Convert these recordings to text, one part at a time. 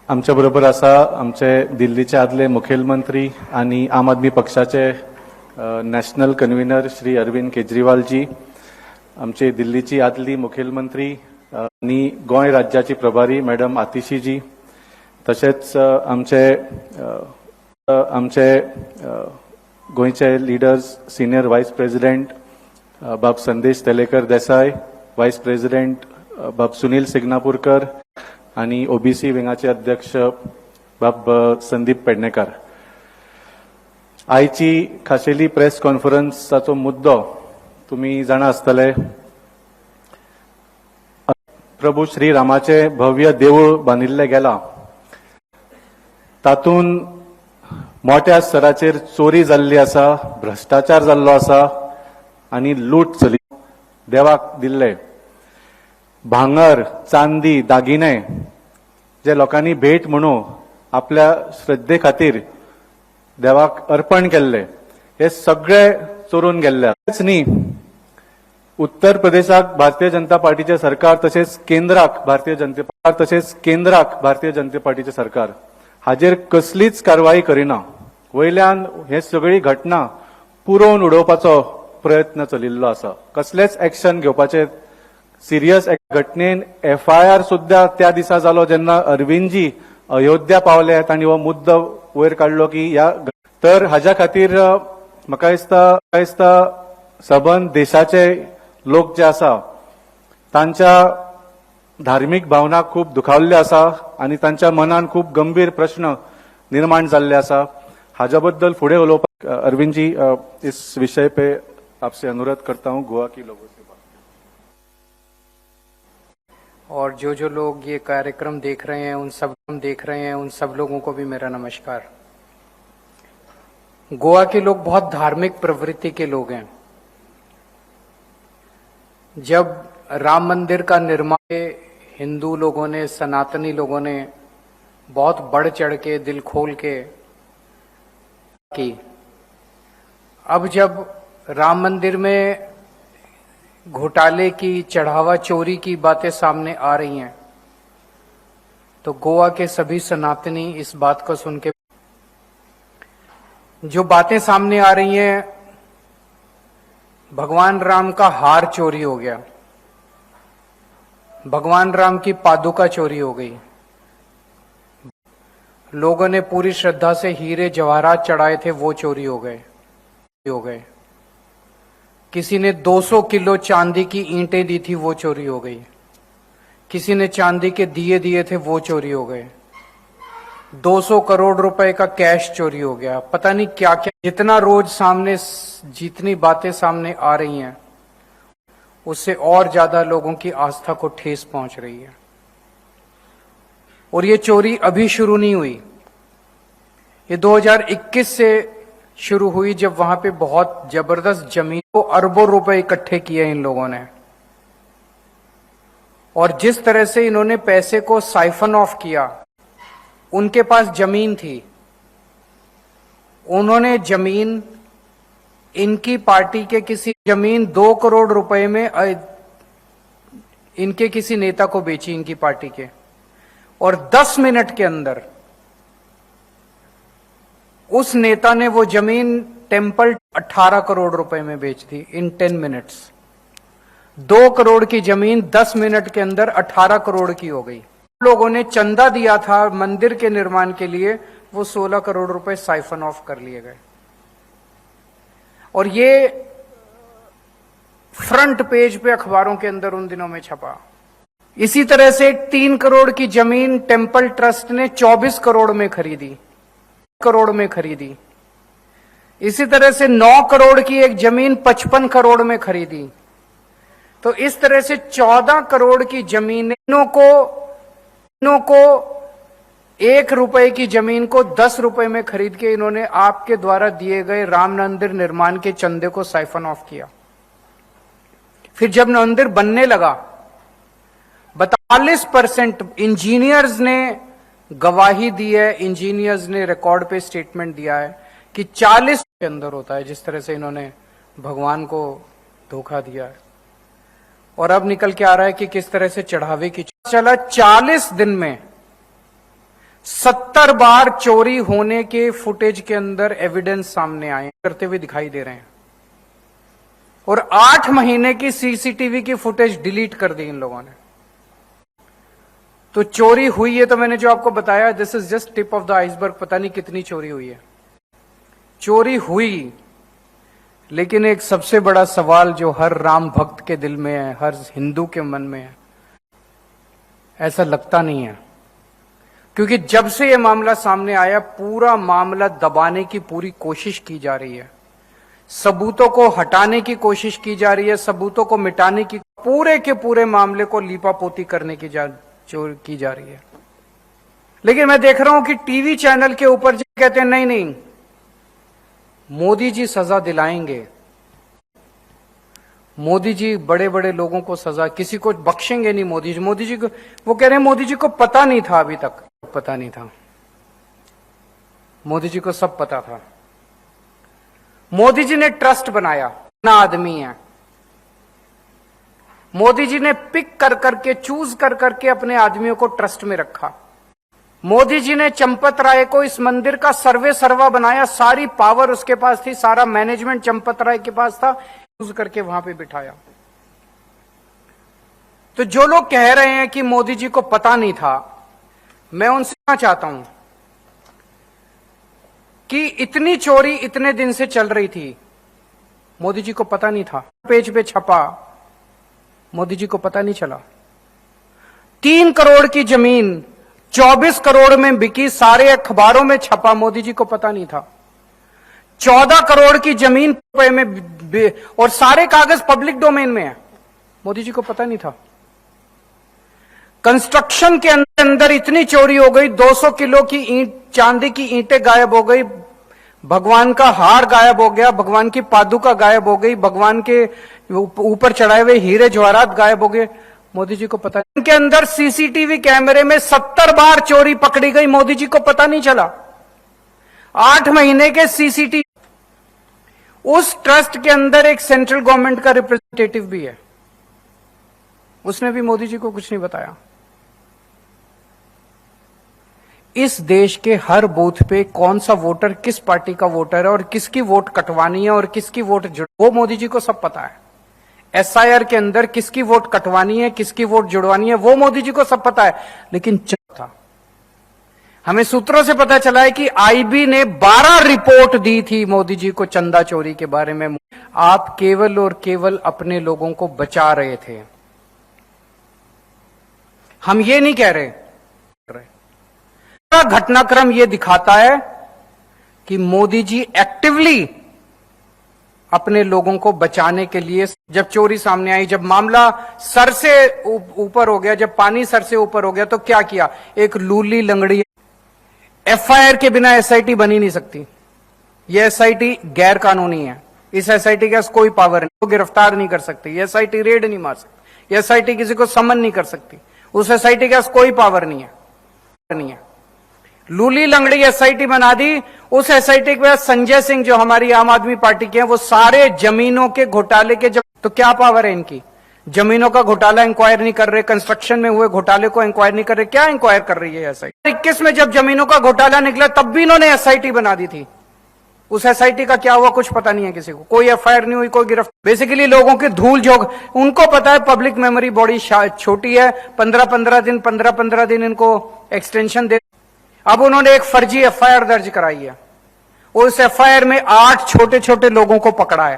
आमच्या बरोबर आसा आमचे दिल्लीचे आदले मुखेलमंत्री आणि आम आदमी पक्षाचे नॅशनल कन्व्हिनर श्री अरविंद केजरीवाल जी, आमचे दिल्लीची आदली मुखेलमंत्री आणि गोंय राज्याची प्रभारी मॅडम आतिशी जी, तशेंच आमचे गोंयचे लिडर्स सिनियर व्हायस प्रेसिडेंट बाब संदेश तेलेकर देसाय, व्हायस प्रेसिडेंट बाब सुनील सिग्नापूरकर आणि ओबीसी विंगाचे अध्यक्ष बाब संदीप पेडणेकर. आयची खाशेली प्रेस कॉन्फरन्साचो मुद्दो तुम्ही जाणा आसतले. प्रभू श्रीरामाचे भव्य देवूळ बांदिल्ले गेला, तातून मोठ्या स्तराचेर चोरी जाल्ली आसा, भ्रष्टाचार जाल्लो आसा आणि लूट चली. देवाक दिल्ले भांगर, चांदी, दागिने जे लोकांनी भेट म्हणून आपल्या श्रद्धे खातीर देवाक अर्पण केल्ले, हे सगळे चोरून गेल्ले. न्ही, उत्तर प्रदेशाक भारतीय जनता पार्टीचे सरकार तशेंच केंद्राक भारतीय जनता पार्टीचे सरकार हाजेर कसलीच कारवाई करिना. वयल्यान हे सगळी घटना पुरोवन उडोवपाचो प्रयत्न चलिल्लो आसा. कसलेच एक्शन घेवपाचे सिरियस घटनेन FIR सुद्धा त्या दिसा जालो जेन्ना अरविंदजी अयोध्या पावले आणि हो मुद्दो वयर काडलो की तर हाज्या खातीर म्हाका दिसता सबंद देशाचे लोक जे आसा तांच्या धार्मीक भावना खूब दुखावल्ले आसा आणि तांच्या मनान खूब गंभीर प्रश्न निर्माण जाल्ले आसा. हाज्या बद्दल फुडें उलोवपाक अरविंद जी, इस विषय पे आपसे अनुरोध करता हूं गोवा की लोगों से. और जो लोग ये कार्यक्रम देख रहे हैं उन सब लोगों को भी मेरा नमस्कार. गोवा के लोग बहुत धार्मिक प्रवृत्ति के लोग हैं. जब राम मंदिर का निर्माण हिंदू लोगों ने, सनातनी लोगों ने बहुत बढ़ चढ़ के, दिल खोल के की. अब जब राम मंदिर में घोटाले की, चढ़ावा चोरी की बातें सामने आ रही हैं, तो गोवा के सभी सनातनी इस बात को सुन के, जो बातें सामने आ रही हैं, भगवान राम का हार चोरी हो गया, भगवान राम की पादुका चोरी हो गई, लोगों ने पूरी श्रद्धा से हीरे जवाहरात चढ़ाए थे वो चोरी हो गए, किसी ने 200 किलो चांदी की ईंटें दी थी वो चोरी हो गई, किसी ने चांदी के दिए दिए थे वो चोरी हो गए, 200 करोड़ रुपए का कैश चोरी हो गया. पता नहीं क्या क्या, जितना रोज सामने जितनी बातें सामने आ रही हैं उससे और ज्यादा लोगों की आस्था को ठेस पहुंच रही है. और ये चोरी अभी शुरू नहीं हुई, ये 2021 से शुरू हुई, जब वहां पे बहुत जबरदस्त जमीन को अरबों रुपए इकट्ठे किए इन लोगों ने. और जिस तरह से इन्होंने पैसे को साइफन ऑफ किया, उनके पास जमीन थी, उन्होंने जमीन इनकी पार्टी के किसी जमीन 2 करोड़ रुपए में इनके किसी नेता को बेची, इनकी पार्टी के, और 10 मिनट के अंदर उस नेता ने वो जमीन टेम्पल 18 करोड़ रुपए में बेच दी इन 10 मिनट्स. 2 करोड़ की जमीन 10 मिनट के अंदर 18 करोड़ की हो गई. लोगों ने चंदा दिया था मंदिर के निर्माण के लिए, वो 16 करोड़ रुपए साइफन ऑफ कर लिए गए. और ये फ्रंट पेज पे अखबारों के अंदर उन दिनों में छपा. इसी तरह से 3 करोड़ की जमीन टेम्पल ट्रस्ट ने 24 करोड़ में खरीदी. इसी तरह से 9 करोड़ की एक जमीन 55 करोड़ में खरीदी. तो इस तरह से 14 करोड़ की जमीनों को 1 रुपए की जमीन को 10 रुपए में खरीद के इन्होंने आपके द्वारा दिए गए राम मंदिर निर्माण के चंदे को साइफन ऑफ किया. फिर जब मंदिर बनने लगा, 42% इंजीनियर्स ने गवाही दी है, इंजीनियर्स ने रिकॉर्ड पे स्टेटमेंट दिया है कि 40 के अंदर होता है. जिस तरह से इन्होंने भगवान को धोखा दिया है. और अब निकल के आ रहा है कि किस तरह से चढ़ावे की चला 40 दिन में 70 बार चोरी होने के फुटेज के अंदर एविडेंस सामने आए करते हुए दिखाई दे रहे हैं, और 8 महीने की सीसीटीवी की फुटेज डिलीट कर दी इन लोगों ने। तो चोरी हुई है, तो मैंने जो आपको बताया, this is just tip of the iceberg. पता नहीं कितनी चोरी हुई है। चोरी हुई, लेकिन एक सबसे बड़ा सवाल जो हर राम भक्त के दिल में है, हर हिंदू के मन में है, ऐसा लगता नहीं है, क्योंकि जब से यह मामला सामने आया, पूरा मामला दबाने की पूरी कोशिश की जा रही है, सबूतों को हटाने की कोशिश की जा रही है, सबूतों को मिटाने की, पूरे के पूरे मामले को लीपापोती करने की की जा रही है। लेकिन मैं देख रहा हूं कि टीवी चैनल के ऊपर कहते हैं नहीं नहीं, मोदी जी सजा दिलाएंगे, मोदी जी बड़े बड़े लोगों को सजा, किसी को बख्शेंगे नहीं मोदी जी। मोदी जी को, वो कह रहे हैं मोदी जी को पता नहीं था, अभी तक पता नहीं था, मोदी जी को सब पता था। मोदी जी ने ट्रस्ट बनाया, ना आदमी है, मोदी जी ने पिक कर करके, चूज कर करके अपने आदमियों को ट्रस्ट में रखा। मोदी जी ने चंपत राय को इस मंदिर का सर्वे सर्वा बनाया, सारी पावर उसके पास थी, सारा मैनेजमेंट चंपत राय के पास था, चूज करके वहां पे बिठाया। तो जो लोग कह रहे हैं कि मोदी जी को पता नहीं था, मैं उनसे कहना चाहता हूं कि इतनी चोरी इतने दिन से चल रही थी, मोदी जी को पता नहीं था, पेज पे छपा, मोदी जी को पता नहीं चला। 3 करोड़ की जमीन 24 करोड़ में बिकी, सारे अखबारों में छपा, मोदी जी को पता नहीं था। 14 करोड़ की जमीन में, और सारे कागज पब्लिक डोमेन में है, मोदी जी को पता नहीं था। कंस्ट्रक्शन के अंदर इतनी चोरी हो गई, 200 किलो की ईंट, चांदी की ईंटें गायब हो गई, भगवान का हार गायब हो गया, भगवान की पादुका गायब हो गई, भगवान के ऊपर चढ़ाए हुए हीरे जवाहरात गायब हो गए, मोदी जी को पता। इनके अंदर सीसीटीवी कैमरे में 70 बार चोरी पकड़ी गई, मोदी जी को पता नहीं चला। 8 महीने के सीसीटीवी। उस ट्रस्ट के अंदर एक सेंट्रल गवर्नमेंट का रिप्रेजेंटेटिव भी है, उसने भी मोदी जी को कुछ नहीं बताया। इस देश के हर बूथ पे कौन सा वोटर किस पार्टी का वोटर है और किसकी वोट कटवानी है और किसकी वोट वो मोदी जी को सब पता है। एसआईआर के अंदर किसकी वोट कटवानी है, किसकी वोट जुड़वानी है, वो मोदी जी को सब पता है। लेकिन था, हमें सूत्रों से पता चला है कि आईबी ने 12 रिपोर्ट दी थी मोदी जी को चंदा चोरी के बारे में। आप केवल और केवल अपने लोगों को बचा रहे थे। हम ये नहीं कह रहे, घटनाक्रम ये दिखाता है कि मोदी जी एक्टिवली अपने लोगों को बचाने के लिए, जब चोरी सामने आई, जब मामला सर से ऊपर हो गया, जब पानी सर से ऊपर हो गया, तो क्या किया, एक लूली लंगड़ी। एफआईआर के बिना एसआईटी बनी नहीं सकती, यह एसआईटी गैर कानूनी है, इस एसआईटी के पास कोई पावर नहीं, वो गिरफ्तार नहीं कर सकती, ये एसआईटी रेड नहीं मार सकती, ये एसआईटी किसी को समन नहीं कर सकती, उस एसआईटी के पास कोई पावर नहीं है। लूली लंगड़ी एसआईटी बना दी। उस एसआईटी के बाद संजय सिंह जो हमारी आम आदमी पार्टी के हैं, वो सारे जमीनों के घोटाले के, तो क्या पावर है इनकी, जमीनों का घोटाला इंक्वायर नहीं कर रहे, कंस्ट्रक्शन में हुए घोटाले को इंक्वायर नहीं कर रहे, क्या इंक्वायर कर रही है एसआईटी। 21 में जब जमीनों का घोटाला निकला, तब भी इन्होंने एसआईटी बना दी थी। उस एसआईटी का क्या हुआ कुछ पता नहीं है किसी को, कोई एफआईआर नहीं हुई, कोई गिरफ्तार। बेसिकली लोगों की धूल झोंक, उनको पता है पब्लिक मेमोरी बॉडी छोटी है, 15-15 दिन इनको एक्सटेंशन दे। अब उन्होंने एक फर्जी एफआईआर दर्ज कराई है, उस एफआईआर में 8 छोटे छोटे लोगों को पकड़ा है।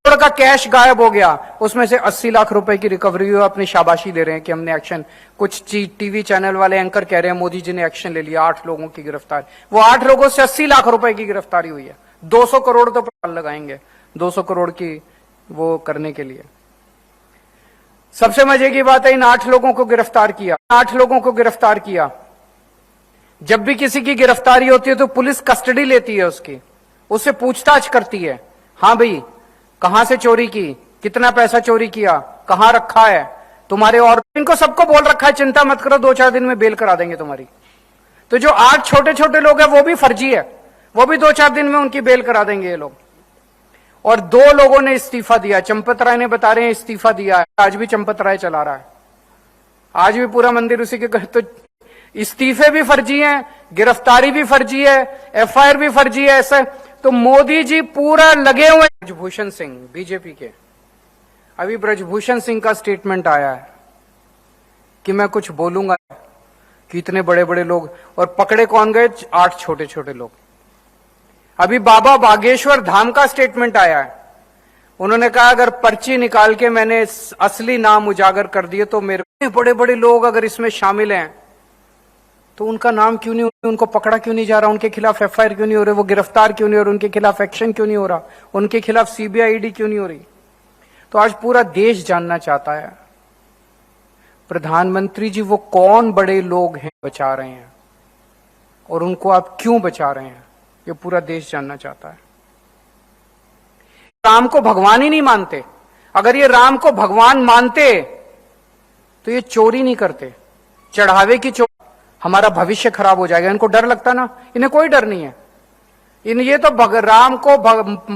करोड़ का कैश गायब हो गया, उसमें से 80 लाख रुपए की रिकवरी हुई। अपनी शाबाशी दे रहे हैं कि हमने एक्शन, कुछ टीवी चैनल वाले एंकर कह रहे हैं मोदी जी ने एक्शन ले लिया, 8 लोगों की गिरफ्तारी। वो 8 लोगों से 80 लाख रुपए की गिरफ्तारी हुई है। 200 करोड़ तो लगाएंगे 200 करोड़ की वो करने के लिए। सबसे मजे की बात है, इन 8 लोगों को गिरफ्तार किया, 8 लोगों को गिरफ्तार किया। जब भी किसी की गिरफ्तारी होती है तो पुलिस कस्टडी लेती है उसकी, उससे पूछताछ करती है, हाँ भाई कहां से चोरी की, कितना पैसा चोरी किया, कहां रखा है तुम्हारे, और इनको सबको बोल रखा है चिंता मत करो 2-4 दिन में बेल करा देंगे तुम्हारी। तो जो 8 छोटे छोटे लोग हैं वो भी फर्जी है, वो भी 2-4 दिन में उनकी बेल करा देंगे ये लोग। और 2 लोगों ने इस्तीफा दिया, चंपत राय ने बता रहे हैं इस्तीफा दिया है, आज भी चंपत राय चला रहा है, आज भी पूरा मंदिर उसी के घर। तो इस्तीफे भी फर्जी हैं, गिरफ्तारी भी फर्जी है, एफआईआर भी फर्जी है। ऐसा तो मोदी जी पूरा लगे हुए। ब्रजभूषण सिंह बीजेपी के, अभी ब्रजभूषण सिंह का स्टेटमेंट आया है कि मैं कुछ बोलूंगा कि इतने बड़े बड़े लोग, और पकड़े कौन गए? 8 छोटे छोटे लोग। अभी बाबा बागेश्वर धाम का स्टेटमेंट आया है, उन्होंने कहा अगर पर्ची निकाल के मैंने असली नाम उजागर कर दिए तो मेरे बड़े बड़े लोग अगर इसमें शामिल हैं तो उनका नाम क्यों नहीं, उनको पकड़ा क्यों नहीं जा रहा, उनके खिलाफ एफआईआर क्यों नहीं हो रहे, वो गिरफ्तार क्यों नहीं हो रहे, उनके खिलाफ एक्शन क्यों नहीं हो रहा, उनके खिलाफ सीबीआई ईडी क्यों नहीं हो रही। तो आज पूरा देश जानना चाहता है प्रधानमंत्री जी वो कौन बड़े लोग हैं बचा रहे हैं और उनको आप क्यों बचा रहे हैं, ये पूरा देश जानना चाहता है। राम को भगवान ही नहीं मानते। अगर ये राम को भगवान मानते तो ये चोरी नहीं करते, चढ़ावे की चोरी। हमारा भविष्य खराब हो जाएगा। इनको डर लगता ना, इन्हें कोई डर नहीं है। ये तो राम को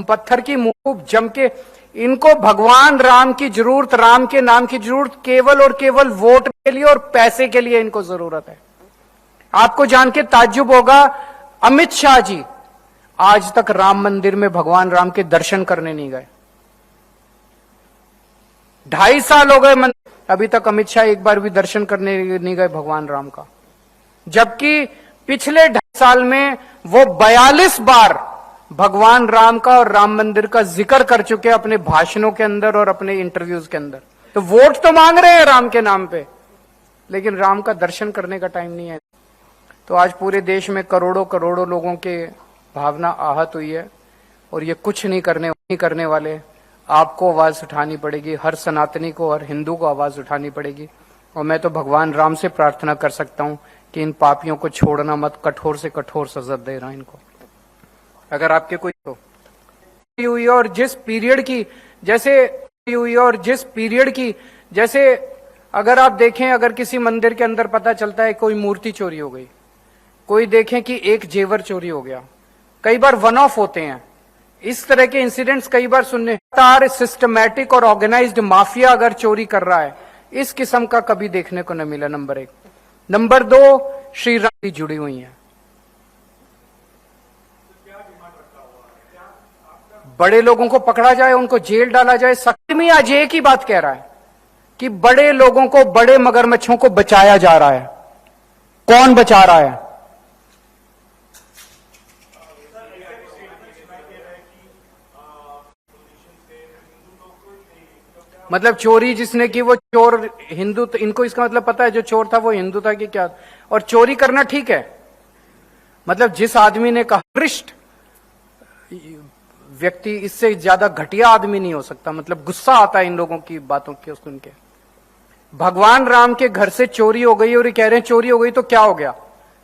पत्थर की मुंह जम के, इनको भगवान राम की जरूरत, राम के नाम की जरूरत केवल और केवल वोट के लिए और पैसे के लिए इनको जरूरत है। आपको जान के ताज्जुब होगा, अमित शाह जी आज तक राम मंदिर में भगवान राम के दर्शन करने नहीं गए। 2.5 साल हो गए अभी तक अमित शाह एक बार भी दर्शन करने नहीं गए भगवान राम का, जबकि पिछले 2.5 साल में वो 42 बार भगवान राम का और राम मंदिर का जिक्र कर चुके हैं अपने भाषणों के अंदर और अपने इंटरव्यूज के अंदर। तो वोट तो मांग रहे हैं राम के नाम पे, लेकिन राम का दर्शन करने का टाइम नहीं है। तो आज पूरे देश में करोड़ों करोड़ों लोगों के भावना आहत हुई है और ये कुछ नहीं करने वाले। आपको आवाज उठानी पड़ेगी, हर सनातनी को और हिंदू को आवाज उठानी पड़ेगी। और मैं तो भगवान राम से प्रार्थना कर सकता हूं कि इन पापियों को छोड़ना मत, कठोर से कठोर सजा दे रहा इनको। अगर आपके कोई तो हुई और जिस पीरियड की जैसे अगर आप देखें, अगर किसी मंदिर के अंदर पता चलता है कोई मूर्ति चोरी हो गई, कोई देखें कि एक जेवर चोरी हो गया, कई बार वन ऑफ होते हैं इस तरह के इंसिडेंट्स, कई बार सुनने। सिस्टमैटिक और ऑर्गेनाइज्ड माफिया अगर चोरी कर रहा है, इस किस्म का कभी देखने को न मिला। नंबर 1। नंबर 2, श्री राम जुड़ी हुई हैं। बड़े लोगों को पकड़ा जाए, उनको जेल डाला जाए। आदमी आज एक ही बात कह रहा है कि बड़े लोगों को, बड़े मगरमच्छों को बचाया जा रहा है। कौन बचा रहा है? मतलब चोरी जिसने की वो चोर हिंदू, तो इनको इसका मतलब पता है जो चोर था वो हिंदू था कि क्या। और चोरी करना ठीक है, मतलब जिस आदमी ने कहा, उत्कृष्ट व्यक्ति, इससे ज्यादा घटिया आदमी नहीं हो सकता। मतलब गुस्सा आता है इन लोगों की बातों की सुन के। भगवान राम के घर से चोरी हो गई और ये कह रहे हैं चोरी हो गई तो क्या हो गया,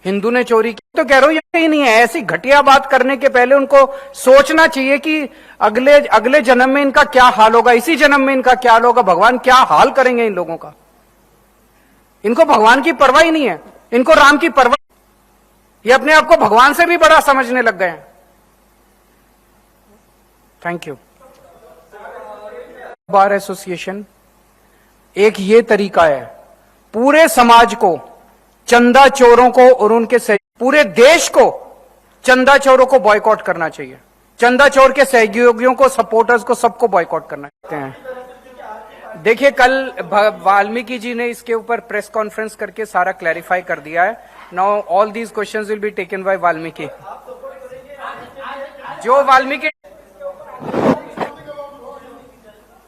हिंदू ने चोरी की। तो कह रहा हूं ये ही नहीं है। ऐसी घटिया बात करने के पहले उनको सोचना चाहिए कि अगले जन्म में इनका क्या हाल होगा, इसी जन्म में इनका क्या हाल होगा, भगवान क्या हाल करेंगे इन लोगों का। इनको भगवान की परवाह ही नहीं है, इनको राम की परवाह। ये अपने आप को भगवान से भी बड़ा समझने लग गए हैं। Thank you. बार एसोसिएशन एक ये तरीका है पूरे समाज को, चंदा चोरों को और उनके पूरे देश को चंदा चोरों को बॉयकॉट करना चाहिए। चंदा चोर के सहयोगियों को, सपोर्टर्स को, सबको बॉयकॉट करना चाहते हैं। देखिए कल वाल्मीकि जी ने इसके ऊपर प्रेस कॉन्फ्रेंस करके सारा क्लैरिफाई कर दिया है। Now all these questions will be taken by Valmiki. जो वाल्मीकि